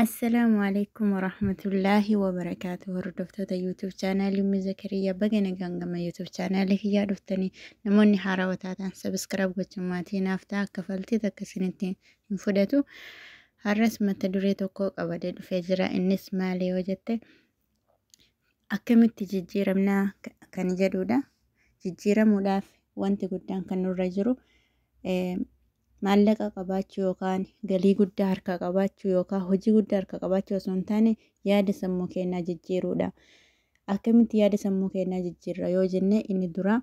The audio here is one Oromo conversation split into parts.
السلام عليكم ورحمة الله وبركاته. هردفتو يوتيوب channel يومي زكريا بغينا غانغما يوتيوب channel هي دفتني نموني حراوتاتا سبسكرايب gochumaatii naaftaa kafaltii takkasinitti hin fudhatu. Har'as mata duree tokko qabadee dhufee jira. Innis maali yoo jette akkamitti jijjiiramnaa kan jedhudha. Jijjiiramuudhaaf wanti guddaan kan nurra jiru maallaqa qabaachuu yookaan galii guddaa harkaa qabaachuu yookaan hojii guddaa harkaa qabaachuu osoo hin taane yaada sammuu keenyaa jijjiiruudha. Akkamitti yaada sammuu keenyaa jijjiirra yoo jenne inni dura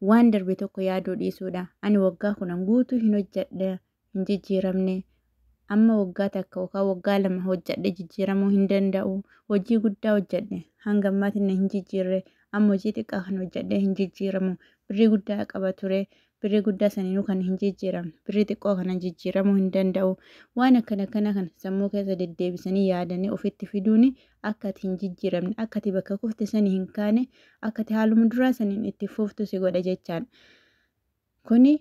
waan darbe tokko yaaduu dhiisuudha. Ani waggaa kunan guutuu hin hojjedhe hin jijjiiramne, amma waggaa takka yookaan waggaa lama hojjedhe jijjiiramuu hin danda'u. Hojii guddaa hojjedhe hanga ammaatiin hin jijjiirre, amma hojii xiqqaa kan hojjedhe hin jijjiiramu. Birrii guddaa qaba ture. Birrii guddaa saniinuu kan hin jijjiiramne, birrii xiqqoo kana jijjiiramuu hin danda'u. Waan akkana kana sammuu keessa deddeebisanii yaadanii ofitti fiduuni akka ati hin jijjiiramne, akka ati bakka kufte sanii hin kaane, akka ati haaluma duraa saniin itti fuftu si godha jechaan. Kuni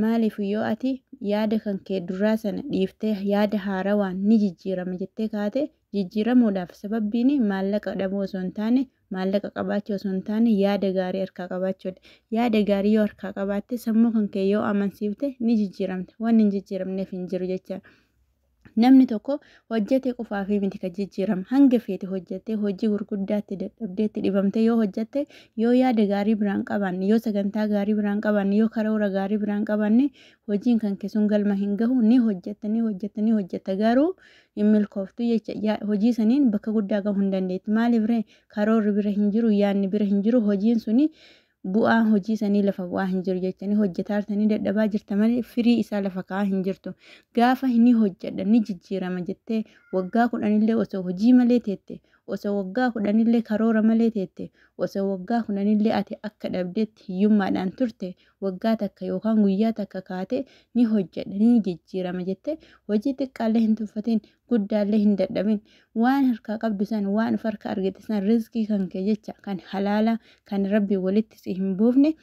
maaliif yoo ati yaada kan kee duraa sana dhiiftee yaada haarawaan ni jijjiirama jettee kaate jijjiiramuudhaaf sababbiin maallaqa dhabuu osoo hin taane maallaqa qabaachuu osoo hin taane yaada gaarii harkaa qabaachuudha. Yaada gaarii yoo harkaa qabaatte sammuu kan kee yoo amansiifte ni jijjiiramte. Waan hin jijjiiramneef hin jiru jecha. Namni tokko hojjete qofaa fi miti kan jijjiiramu. Hanga feete hojjete hojii gurguddaatti dadhabdeetti dhibamte yoo hojjete yoo yaada gaarii biraan qabaanne, yoo sagantaa gaarii biraan qabaanne, yoo karoora gaarii biraan qabaanne hojiin kan kee sun galma hin gahu. Ni hojjetta garuu hin milkooftu jecha. Hojii saniin bakka guddaa gahuu hin dandeetti. Maaliif ree karoorri bira hin jiru, yaadni bira hin jiru, hojiin suni bu'aa hojii sanii lafa bu'aa hin jiru jechanii hojjetaa jirtanii dadhabaa jirta malee firii isaa lafa kaa'aa hin jirtu. Gaafa inni hojjedha ni jijjiirama jettee waggaa 10 osoo hojii malee teette, osoo waggaa 10 karoora malee teette, osoo waggaa 10 ati akka dhabdeetti hiyyummaadhaan turte, waggaa takka yookaan guyyaa takka kaate ni hojjedha ni jijjiirama jettee hojii xiqqaallee hin tuffatin, guddaallee hin dadhabin. Waan harkaa qabdu san, waan farka argite san rizqii kan kee jecha kan halaala kan rabbi walitti si hin buufne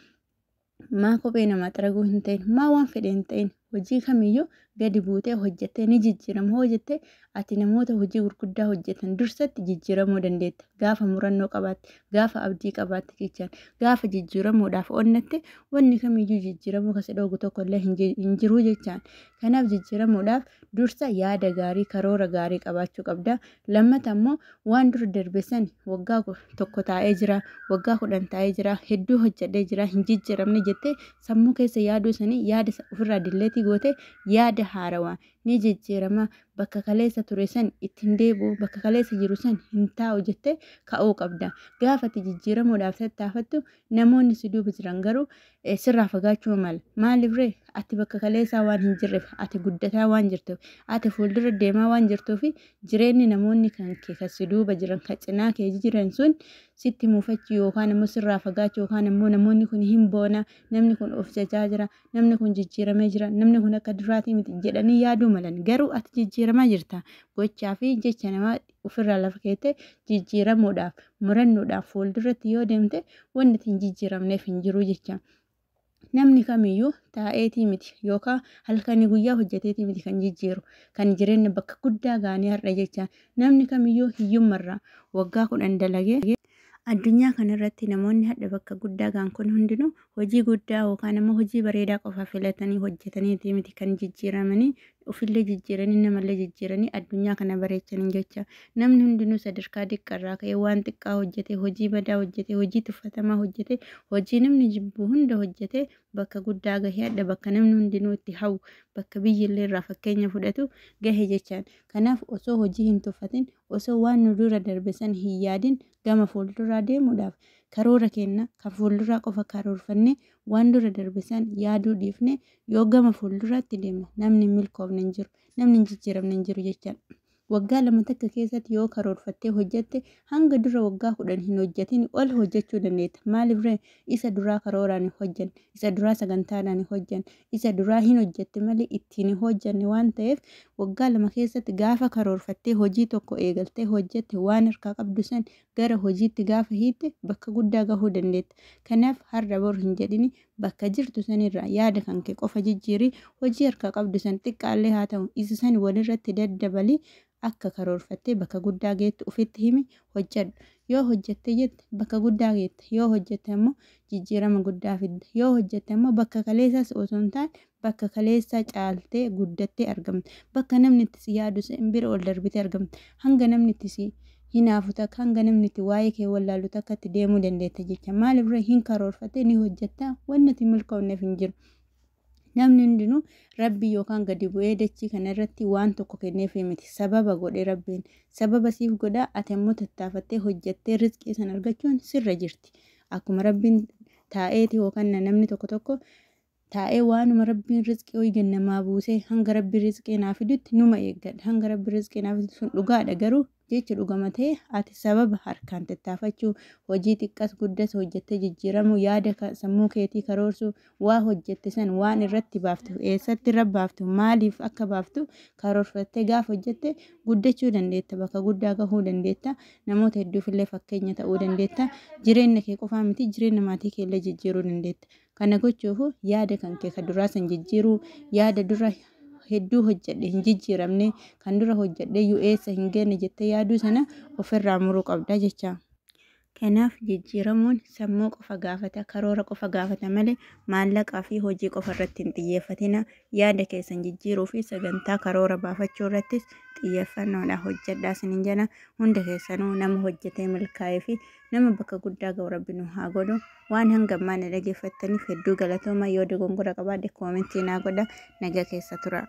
maa kophee nama xaraguu hin ta'in, maa waan fedhe hin ta'in hojii kamiyyuu gadi buutee hojjettee ni jijjiirama. Hojjettee ati namoota hojii gurguddaa hojjetan dursatti jijjiiramuu dandeetta. Gaafa murannoo qabaatte, gaafa abdii qabaatte jechaan, gaafa jijjiiramuudhaaf onnatte wanni kamiyyuu jijjiiramuu kasi dhoogu tokko illee hin jiru jechaan. Kanaaf jijjiiramuudhaaf dursa yaada gaarii, karoora gaarii qabaachuu qabda. Lammata immoo waan dura darbe san waggaa tokko taa'ee jira, waggaa 10 taa'ee jira, hedduu hojjedhee jira, hin jijjiiramne jettee sammuu keessa yaaduu sanii yaada ofirraa dilleetii goote yaada haarawaa ni jijjiirama. Bakka kaleessa ture san ittiin deebi'u, bakka kaleessa jiru san hin taa'u jettee ka'uu qabda. Gaafa ati jijjiiramuudhaaf tattaafattu namoonni si duuba jiran garuu sirraa fagaachuu mala. Maaliif ree ati bakka kaleessaa waan hin jirreef, ati guddataa waan jirtuuf, ati fuuldura deemaa waan jirtuuf jireenyi namoonni kan kee kan si duuba jiran kan cinaa kee jiran sun sitti muufachuu yookaan immoo sirraa fagaachuu yookaan immoo namoonni kun hin boona, namni kun of jajaa jira, namni kun jijjiiramee jira, namni kun akka duraatii miti jedhanii yaaduu malan. Garuu ati jijjiiramaa jirta. Gochaa fi jecha namaa ofirraa lafa keettee jijjiiramuudhaaf, murannoodhaaf fuulduratti yoo deemte wanti hin jijjiiramneef hin jiru jecha. Namni kamiyyuu taa'eetii miti yookaan halkanii guyyaa hojjeteetii miti kan jijjiiru, kan jireenya bakka guddaa gaanii har'a jecha. Namni kamiyyuu hiyyummarraa waggaa 10 dalagee addunyaa kanarratti namoonni hadha bakka guddaa gaan kun hundinuu hojii guddaa yookaan immoo hojii bareedaa qofa filatanii hojjetanii miti kan jijjiiramanii ofillee jijjiiranii namallee jijjiiranii addunyaa kana bareechanii jecha. Namni hundinuu sadarkaa xiqqaarraa ka'ee waan xiqqaa hojjete, hojii badaa hojjete, hojii tuffatamaa hojjete, hojii namni jibbu hunda hojjete bakka guddaa gahee hadha bakka namni hundinuu itti hawwu, bakka biyyillee irraa fakkeenya fudhatu gahe jechaan. Kanaaf osoo hojii hin tuffatin, osoo waan nu dura darbe san hin yaadin gama fuulduraa deemuudhaaf karoora kenna kan fuulduraa qofa karoorfanne waan dura darbe san yaaduu dhiifne yoo gama fuulduraatti deemna namni milkoofne hin jiru, namni jijjiiramne hin jiru jechaan. Waggaa 2 takka keessatti yoo karoorfattee hojjette hanga dura waggaa 10 hin hojjetin ol hojjechuu dandeetta. Maaliif ree isa duraa karooraan hin hojjanne, isa duraa sagantaadhaan hin hojjanne, isa duraa hin hojjette malee ittiin hin hojjanne waan ta'eef waggaa lama keessatti gaafa karoorfattee hojii tokko eegaltee hojjette waan harkaa qabdu san gara hojiitti gaafa hiitte bakka guddaa gahuu dandeetta. Kanaaf har'a bor hin jedhini bakka jirtu sanirraa yaada kan kee qofa jijjiirii hojii harkaa qabdu san xiqqaallee haa ta'u isa san walirratti daddabalii akka karoorfattee bakka guddaa geettu ofitti himi hojjedhu. Yoo hojjette jette bakka guddaa geetta. Yoo hojjette immoo jijjiirama guddaa fidda. Yoo hojjette immoo bakka kaleessaas osoo hin taane bakka kaleessaa caaltee guddattee argamta. Bakka namni itti si yaadu bira ol darbitee argamta. Hanga namni itti si hinaafu takka hanga namni itti waa'ee kee wallaalu takka itti deemuu dandeetta jecha. Maaliif hin karoorfattee ni hojjetta wanni itti milkoofneef hin jiru. Namni hundinuu rabbi yookaan gadi bu'ee dachii kanarratti waan tokko kenneef miti. Sababa godhe rabbiin. Sababa siif godhaa ati immoo tattaafattee hojjettee rizqii san argachuun sirra jirti. Akkuma rabbiin taa'eeti yookaan namni tokko taa'ee waanuma rabbiin rizqii ho'igan namaa buusee hanga rabbi rizqii naa fidutti numa eeggadha. Hanga rabbi rizqii naa fidutti sun dhugaadha garuu jecha dhugama ta'e ati sababa harkaan tattaafachuu hojii xiqqas guddas hojjettee jijjiiramuu yaada sammuu keetii karoorsuu waa hojjette san waan irratti baaftu eessatti irra baaftu maaliif akka baaftu karoorfattee gaafa hojjette guddachuu dandeetta bakka guddaa gahuu dandeetta namoota hedduufillee fakkeenya ta'uu dandeetta jireenya kee qofaa miti jireenya maatii keellee jijjiiruu dandeetta. Kana gochuuf yaada kan kee ka duraa san jijjiiruu yaada dura hedduu hojjedhe hin jijjiiramne kan dura hojjedhe eessa hin geenne jettee yaaduu sana ofirraa muruu qabda jecha. Kanaaf jijjiiramuun sammuu qofa gaafata karoora qofa gaafata malee maallaqaa fi hojii qofa irratti hin xiyyeeffatina. Yaada keessan jijjiiruu fi sagantaa karoora baafachuu irrattis xiyyeeffannoodhaan hojjedhaa isiniin jedha. Hunda keessanuu nama hojjetee milkaa'ee fi nama bakka guddaa ga'u rabbi nu haa godhu. Waan hanga ammaa na dhaggeeffattaniif hedduu galatooma. Yoo dogongora qabaadhe koomentii naa godhaa. Nagaa keessa tura.